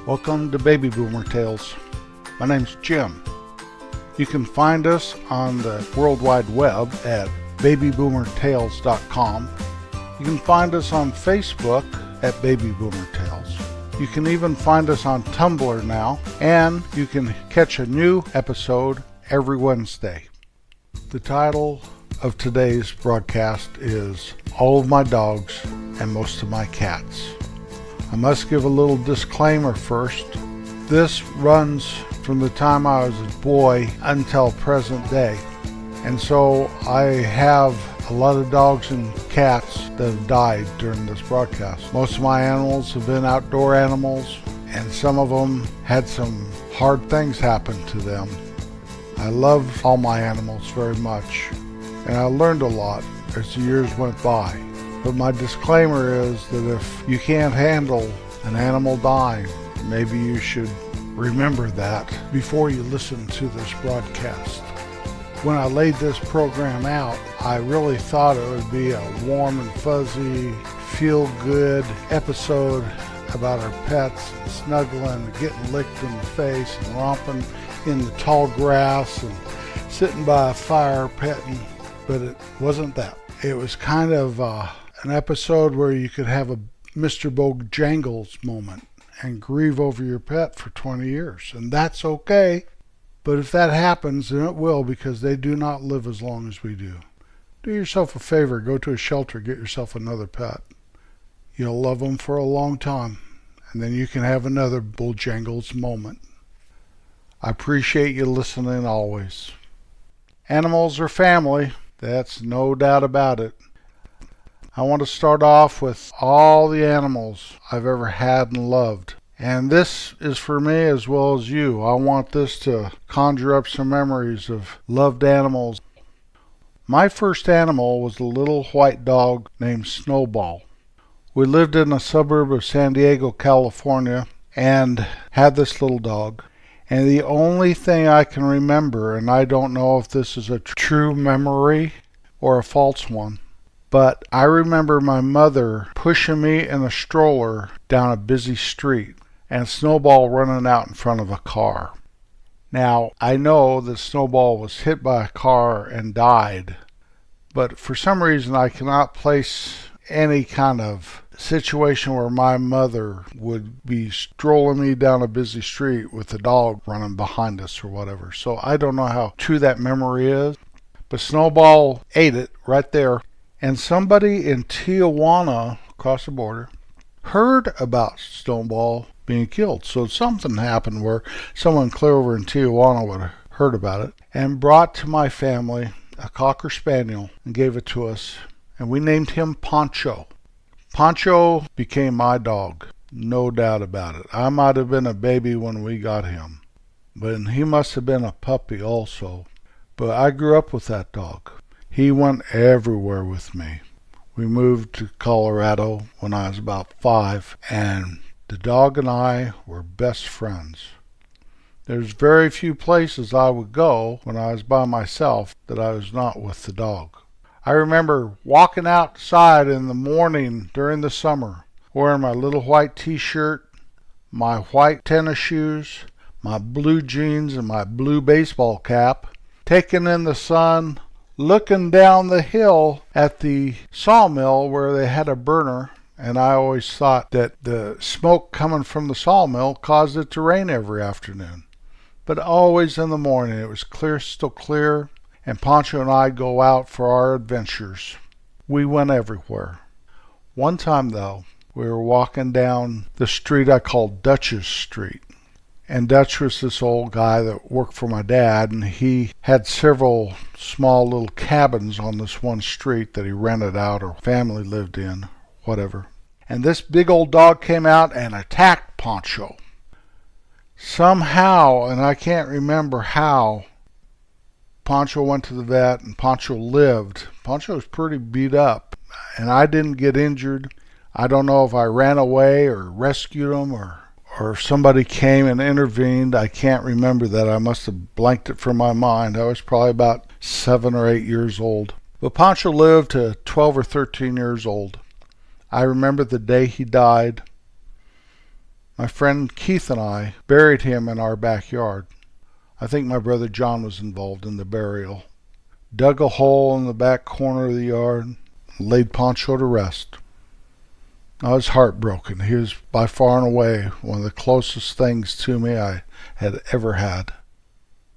Welcome to Baby Boomer Tales. My name's Jim. You can find us on the World Wide Web at babyboomertales.com. You can find us on Facebook at Baby Boomer Tales. You can even find us on Tumblr now, and you can catch a new episode every Wednesday. The title of today's broadcast is All of My Dogs and Most of My Cats. I must give a little disclaimer first. This runs from the time I was a boy until present day. And so I have a lot of dogs and cats that have died during this broadcast. Most of my animals have been outdoor animals, and some of them had some hard things happen to them. I love all my animals very much, and I learned a lot as the years went by. But my disclaimer is that if you can't handle an animal dying, maybe you should remember that before you listen to this broadcast. When I laid this program out, I really thought it would be a warm and fuzzy, feel-good episode about our pets and snuggling and getting licked in the face and romping in the tall grass and sitting by a fire petting, but it wasn't that. It was kind of an episode where you could have a Mr. Bojangles moment and grieve over your pet for 20 years, and that's okay. But if that happens, and it will, because they do not live as long as we do, do yourself a favor, go to a shelter, get yourself another pet. You'll love them for a long time, and then you can have another Bojangles moment. I appreciate you listening always. Animals are family, that's no doubt about it. I want to start off with all the animals I've ever had and loved. And this is for me as well as you. I want this to conjure up some memories of loved animals. My first animal was a little white dog named Snowball. We lived in a suburb of San Diego, California, and had this little dog. And the only thing I can remember, and I don't know if this is a true memory or a false one, but I remember my mother pushing me in a stroller down a busy street and Snowball running out in front of a car. Now, I know that Snowball was hit by a car and died, but for some reason I cannot place any kind of situation where my mother would be strolling me down a busy street with a dog running behind us or whatever. So I don't know how true that memory is, but Snowball ate it right there. And somebody in Tijuana, across the border, heard about Snowball being killed. So something happened where someone clear over in Tijuana would have heard about it and brought to my family a Cocker Spaniel and gave it to us. And we named him Pancho. Pancho became my dog, no doubt about it. I might have been a baby when we got him, but he must have been a puppy also. But I grew up with that dog. He went everywhere with me. We moved to Colorado when I was about 5, and the dog and I were best friends. There's very few places I would go when I was by myself that I was not with the dog. I remember walking outside in the morning during the summer, wearing my little white t-shirt, my white tennis shoes, my blue jeans, and my blue baseball cap, taking in the sun, looking down the hill at the sawmill where they had a burner, and I always thought that the smoke coming from the sawmill caused it to rain every afternoon. But always in the morning it was clear, still clear, and Pancho and I go out for our adventures. We went everywhere. One time though, we were walking down the street I called Dutch's Street. And Dutch was this old guy that worked for my dad, and he had several small little cabins on this one street that he rented out or family lived in, whatever. And this big old dog came out and attacked Pancho. Somehow, and I can't remember how, Pancho went to the vet and Pancho lived. Pancho was pretty beat up, and I didn't get injured. I don't know if I ran away or rescued him or if somebody came and intervened. I can't remember that. I must have blanked it from my mind. I was probably about 7 or 8 years old. But Pancho lived to 12 or 13 years old. I remember the day he died. My friend Keith and I buried him in our backyard. I think my brother John was involved in the burial. Dug a hole in the back corner of the yard and laid Pancho to rest. I was heartbroken. He was by far and away one of the closest things to me I had ever had.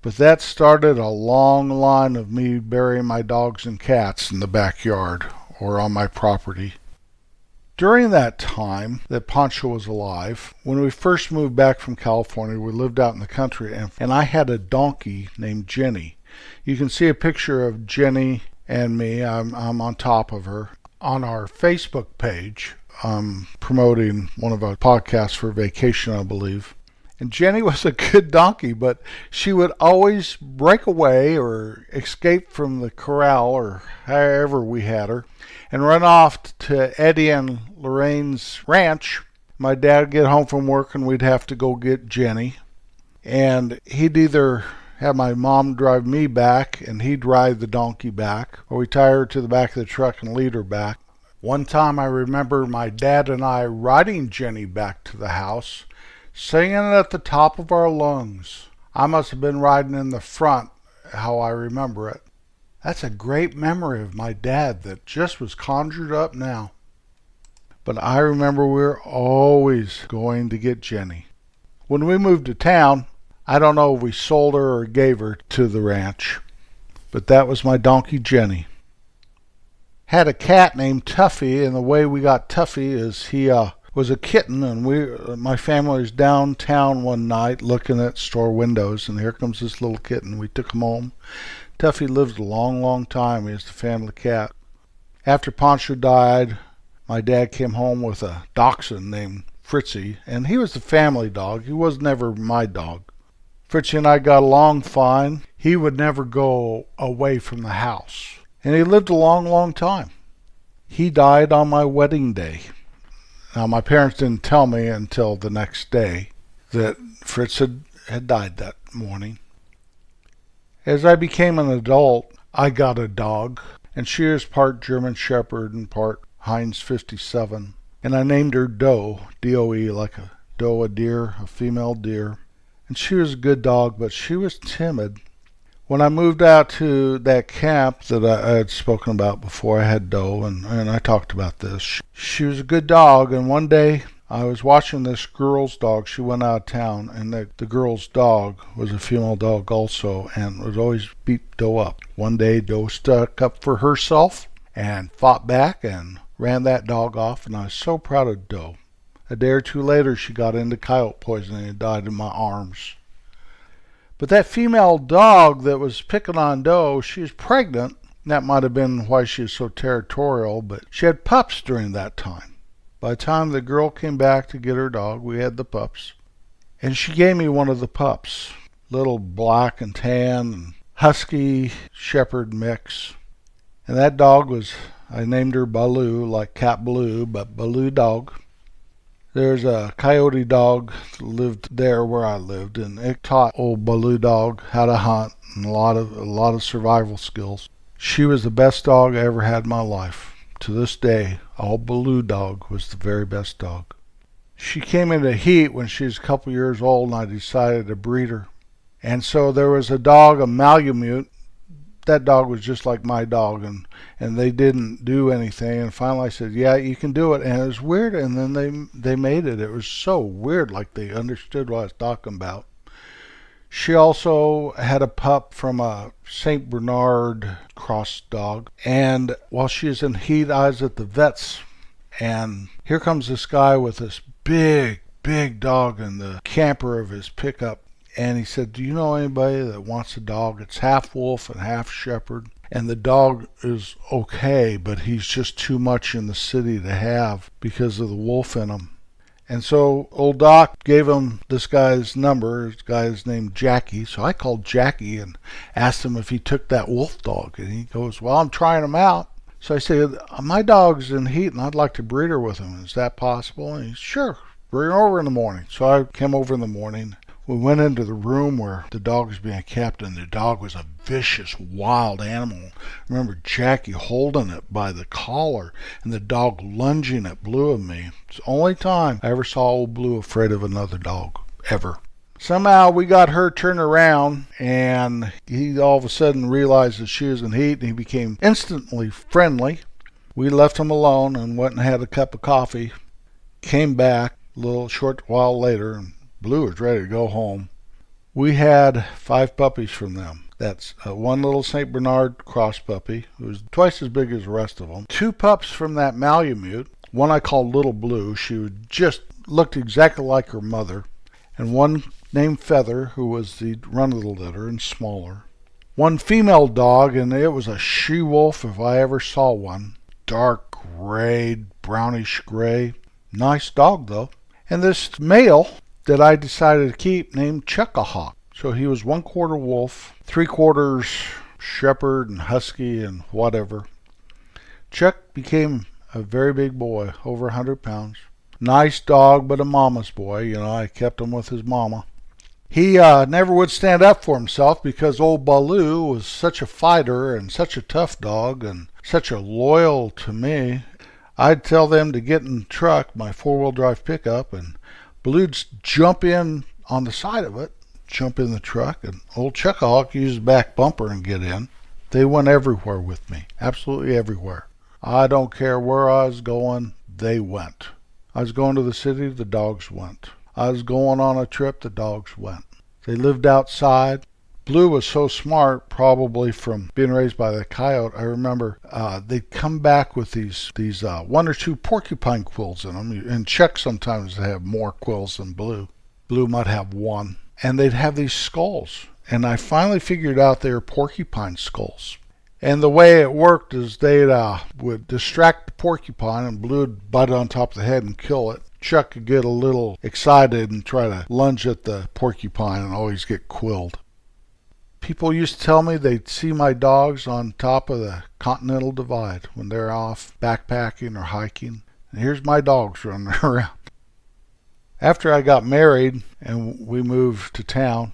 But that started a long line of me burying my dogs and cats in the backyard or on my property. During that time that Pancho was alive, when we first moved back from California, we lived out in the country, and I had a donkey named Jenny. You can see a picture of Jenny and me. I'm on top of her on our Facebook page. I'm promoting one of our podcasts for vacation, I believe. And Jenny was a good donkey, but she would always break away or escape from the corral or however we had her and run off to Eddie and Lorraine's ranch. My dad would get home from work and we'd have to go get Jenny. And he'd either have my mom drive me back and he'd ride the donkey back, or we'd tie her to the back of the truck and lead her back. One time I remember my dad and I riding Jenny back to the house, singing at the top of our lungs. I must have been riding in the front, how I remember it. That's a great memory of my dad that just was conjured up now. But I remember we were always going to get Jenny. When we moved to town, I don't know if we sold her or gave her to the ranch, but that was my donkey Jenny. Had a cat named Tuffy, and the way we got Tuffy is he was a kitten, and my family was downtown one night looking at store windows, and here comes this little kitten. We took him home. Tuffy lived a long, long time. He was the family cat. After Pancho died, my dad came home with a dachshund named Fritzy, and he was the family dog. He was never my dog. Fritzy and I got along fine. He would never go away from the house, and he lived a long, long time. He died on my wedding day. Now, my parents didn't tell me until the next day that Fritz had died that morning. As I became an adult, I got a dog, and she is part German Shepherd and part Heinz 57. And I named her Doe, D-O-E, like a doe, a deer, a female deer. And she was a good dog, but she was timid. When I moved out to that camp that I had spoken about before, I had Doe, and I talked about this. She was a good dog, and one day I was watching this girl's dog. She went out of town, and the girl's dog was a female dog also, and would always beat Doe up. One day, Doe stuck up for herself and fought back and ran that dog off, and I was so proud of Doe. A day or two later, she got into coyote poisoning and died in my arms. But that female dog that was picking on Doe, she was pregnant. That might have been why she was so territorial, but she had pups during that time. By the time the girl came back to get her dog, we had the pups. And she gave me one of the pups. Little black and tan and husky shepherd mix. And that dog I named her Baloo, like Cat Baloo, but Baloo dog. There's a coyote dog that lived there where I lived, and it taught old Baloo dog how to hunt and a lot of survival skills. She was the best dog I ever had in my life. To this day, old Baloo dog was the very best dog. She came into heat when she was a couple years old, and I decided to breed her. And so there was a dog, a Malamute. That dog was just like my dog, and they didn't do anything. And finally I said, yeah, you can do it. And it was weird, and then they made it. It was so weird, like they understood what I was talking about. She also had a pup from a St. Bernard cross dog. And while she was in heat, I was at the vet's, and here comes this guy with this big, big dog in the camper of his pickup. And he said, do you know anybody that wants a dog? It's half wolf and half shepherd. And the dog is okay, but he's just too much in the city to have because of the wolf in him. And so old Doc gave him this guy's number. This guy is named Jackie. So I called Jackie and asked him if he took that wolf dog. And he goes, well, I'm trying him out. So I said, my dog's in heat and I'd like to breed her with him. Is that possible? And he's, sure, bring her over in the morning. So I came over in the morning. We went into the room where the dog was being kept, and the dog was a vicious, wild animal. I remember Jackie holding it by the collar and the dog lunging at Blue and me. It's the only time I ever saw old Blue afraid of another dog, ever. Somehow we got her turned around, and he all of a sudden realized that she was in heat, and he became instantly friendly. We left him alone and went and had a cup of coffee. Came back a little short while later, and Blue was ready to go home. We had 5 puppies from them. That's one little St. Bernard cross puppy, who was twice as big as the rest of them. 2 pups from that Malamute. One I called Little Blue. She just looked exactly like her mother. And one named Feather, who was the run of the litter and smaller. 1 female dog, and it was a she-wolf if I ever saw one. Dark gray, brownish gray. Nice dog, though. And this male that I decided to keep named Chuckahawk. So he was 1/4 wolf, 3/4 shepherd and husky and whatever. Chuck became a very big boy, over 100 pounds. Nice dog, but a mama's boy. I kept him with his mama. He never would stand up for himself because old Baloo was such a fighter and such a tough dog and such a loyal to me. I'd tell them to get in the truck, my 4-wheel drive pickup, and Baloo'd jump in on the side of it, jump in the truck, and old Chuckahawk used the back bumper and get in. They went everywhere with me, absolutely everywhere. I don't care where I was going, they went. I was going to the city, the dogs went. I was going on a trip, the dogs went. They lived outside. Blue was so smart, probably from being raised by the coyote. I remember they'd come back with these 1 or 2 porcupine quills in them. And Chuck sometimes they have more quills than Blue. Blue might have 1. And they'd have these skulls. And I finally figured out they were porcupine skulls. And the way it worked is they would distract the porcupine, and Blue would butt it on top of the head and kill it. Chuck could get a little excited and try to lunge at the porcupine and always get quilled. People used to tell me they'd see my dogs on top of the Continental Divide when they're off backpacking or hiking. And here's my dogs running around. After I got married and we moved to town,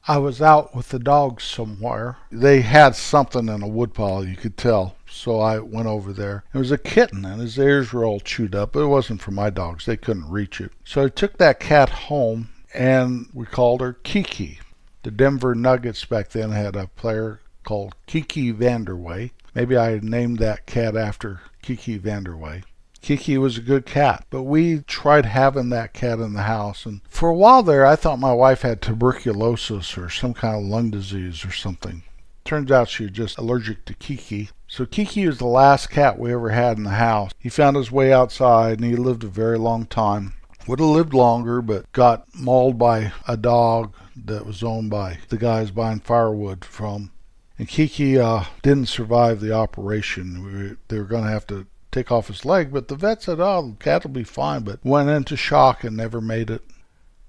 I was out with the dogs somewhere. They had something in a woodpile, you could tell. So I went over there. It was a kitten, and his ears were all chewed up. It wasn't for my dogs. They couldn't reach it. So I took that cat home, and we called her Kiki. The Denver Nuggets back then had a player called Kiki Vanderway. Maybe I named that cat after Kiki Vanderway. Kiki was a good cat, but we tried having that cat in the house, and for a while there I thought my wife had tuberculosis or some kind of lung disease or something. Turns out she was just allergic to Kiki. So Kiki was the last cat we ever had in the house. He found his way outside, and he lived a very long time. Would have lived longer, but got mauled by a dog that was owned by the guys buying firewood from. And Kiki didn't survive the operation. They were going to have to take off his leg, but the vet said, the cat will be fine, but went into shock and never made it.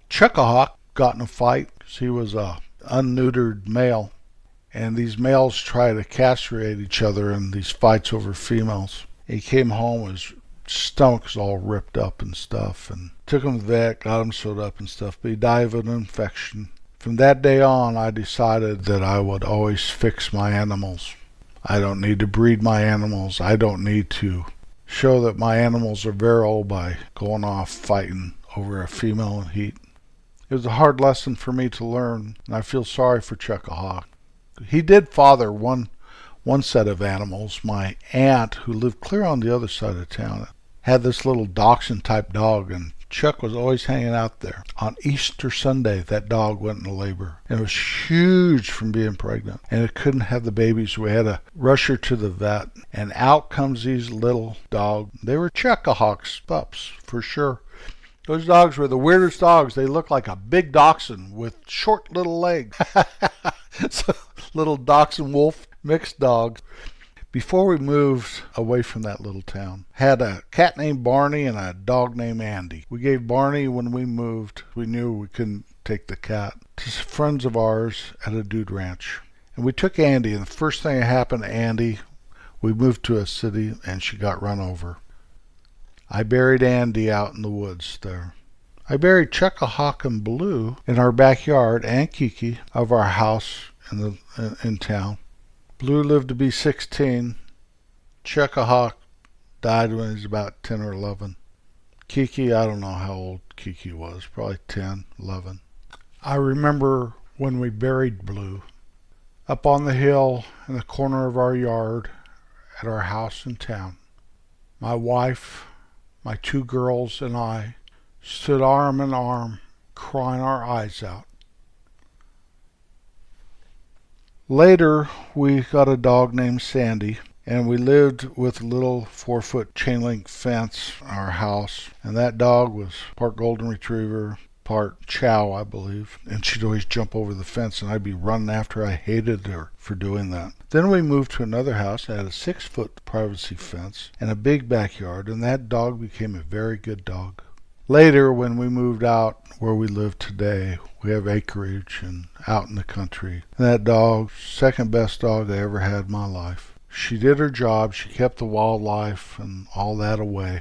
Chuckahawk got in a fight because he was a unneutered male, and these males try to castrate each other in these fights over females. He came home, his stomach was all ripped up and stuff, and took him to the vet, got him sewed up and stuff, but he died of an infection. From that day on, I decided that I would always fix my animals. I don't need to breed my animals. I don't need to show that my animals are virile by going off fighting over a female in heat. It was a hard lesson for me to learn, and I feel sorry for Chuckahawk. He did father one set of animals. My aunt, who lived clear on the other side of town, had this little dachshund type dog, and Chuck was always hanging out there. On Easter Sunday, that dog went into labor. And it was huge from being pregnant. And it couldn't have the babies. We had to rush her to the vet. And out comes these little dogs. They were Chuckahawk's pups, for sure. Those dogs were the weirdest dogs. They looked like a big dachshund with short little legs. So, little dachshund wolf mixed dogs. Before we moved away from that little town, had a cat named Barney and a dog named Andy. We gave Barney when we moved. We knew we couldn't take the cat to friends of ours at a dude ranch. And we took Andy, and the first thing that happened to Andy, we moved to a city and she got run over. I buried Andy out in the woods there. I buried Chuckahawk and Blue in our backyard and Kiki of our house in town. Blue lived to be 16. Chuckahawk died when he was about 10 or 11. Kiki, I don't know how old Kiki was, probably 10, 11. I remember when we buried Blue up on the hill in the corner of our yard at our house in town. My wife, my 2 girls, and I stood arm in arm, crying our eyes out. Later, we got a dog named Sandy, and we lived with a little 4-foot chain link fence in our house, and that dog was part golden retriever, part chow, I believe, and she'd always jump over the fence and I'd be running after her. I hated her for doing that. Then we moved to another house that had a 6-foot privacy fence and a big backyard, and that dog became a very good dog. Later, when we moved out where we live today, we have acreage and out in the country, and that dog, second best dog I ever had in my life. She did her job. She kept the wildlife and all that away.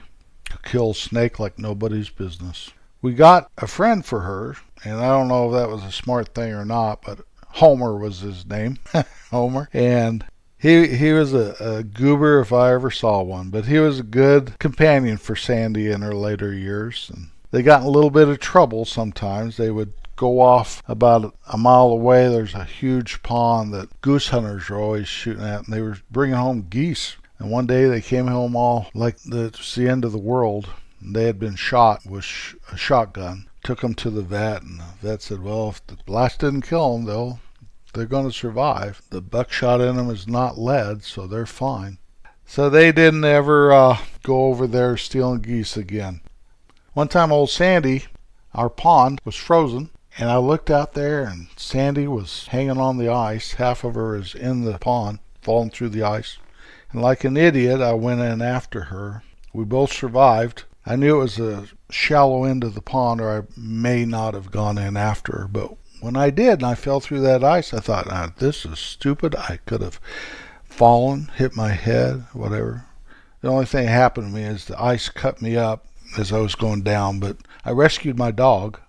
Could kill a snake like nobody's business. We got a friend for her, and I don't know if that was a smart thing or not, but Homer was his name. Homer. And he was a goober if I ever saw one, but he was a good companion for Sandy in her later years. And they got in a little bit of trouble sometimes. They would go off about a mile away. There's a huge pond that goose hunters are always shooting at, and they were bringing home geese. And one day they came home all like it's the end of the world. They had been shot with a shotgun. Took them to the vet, and the vet said, well, if the blast didn't kill them, they're going to survive. The buckshot in them is not lead, so they're fine. So they didn't ever go over there stealing geese again. One time old Sandy, our pond was frozen, and I looked out there, and Sandy was hanging on the ice. Half of her is in the pond, falling through the ice. And like an idiot, I went in after her. We both survived. I knew it was a shallow end of the pond, or I may not have gone in after her. But when I did and I fell through that ice, I thought, this is stupid. I could have fallen, hit my head, whatever. The only thing that happened to me is the ice cut me up as I was going down, but I rescued my dog.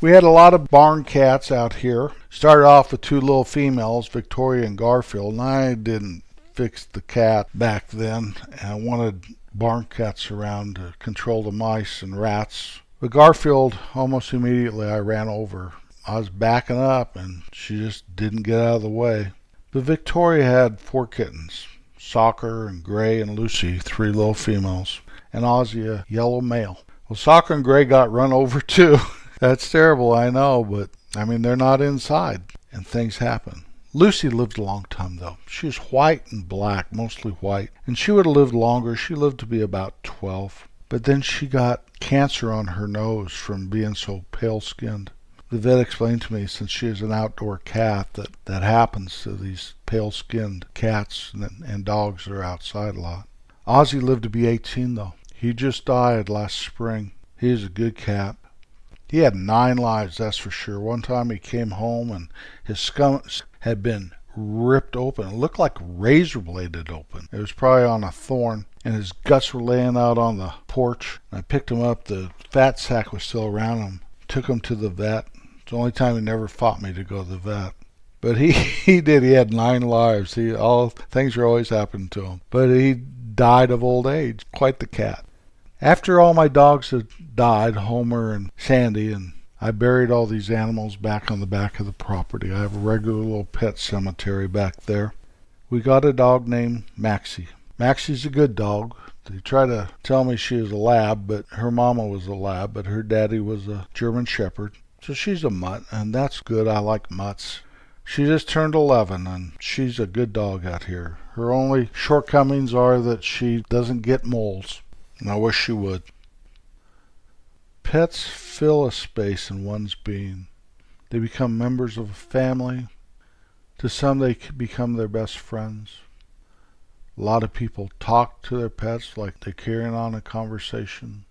We had a lot of barn cats out here. Started off with 2 little females, Victoria and Garfield, and I didn't fix the cat back then, and I wanted barn cats around to control the mice and rats. But Garfield, almost immediately I ran over. I was backing up and she just didn't get out of the way. But Victoria had 4 kittens, Soccer and Gray and Lucy, 3 little females, and Ozzy, a yellow male. Well, Soccer and Gray got run over too. That's terrible, I know, but I mean, they're not inside and things happen. Lucy lived a long time, though. She was white and black, mostly white, and she would have lived longer. She lived to be about 12. But then she got cancer on her nose from being so pale-skinned. The vet explained to me, since she is an outdoor cat, that happens to these pale-skinned cats and dogs that are outside a lot. Ozzy lived to be 18, though. He just died last spring. He is a good cat. He had 9 lives, that's for sure. One time he came home and his stomach had been ripped open. It looked like razor bladed open. It was probably on a thorn, and his guts were laying out on the porch. I picked him up. The fat sack was still around him. Took him to the vet. It's the only time he never fought me to go to the vet. But he did. He had 9 lives. All things are always happening to him. But he died of old age. Quite the cat. After all my dogs had died, Homer and Sandy, and I buried all these animals back on the back of the property. I have a regular little pet cemetery back there. We got a dog named Maxie. Maxie's a good dog. They try to tell me she was a lab, but her mama was a lab, but her daddy was a German Shepherd. So she's a mutt, and that's good. I like mutts. She just turned 11, and she's a good dog out here. Her only shortcomings are that she doesn't get moles, and I wish she would. Pets fill a space in one's being. They become members of a family. To some, they become their best friends. A lot of people talk to their pets like they're carrying on a conversation.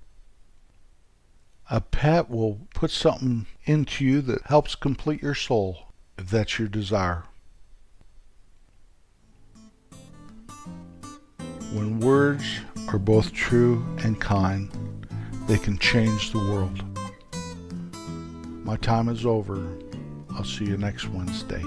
A pet will put something into you that helps complete your soul, if that's your desire. When words are both true and kind, they can change the world. My time is over. I'll see you next Wednesday.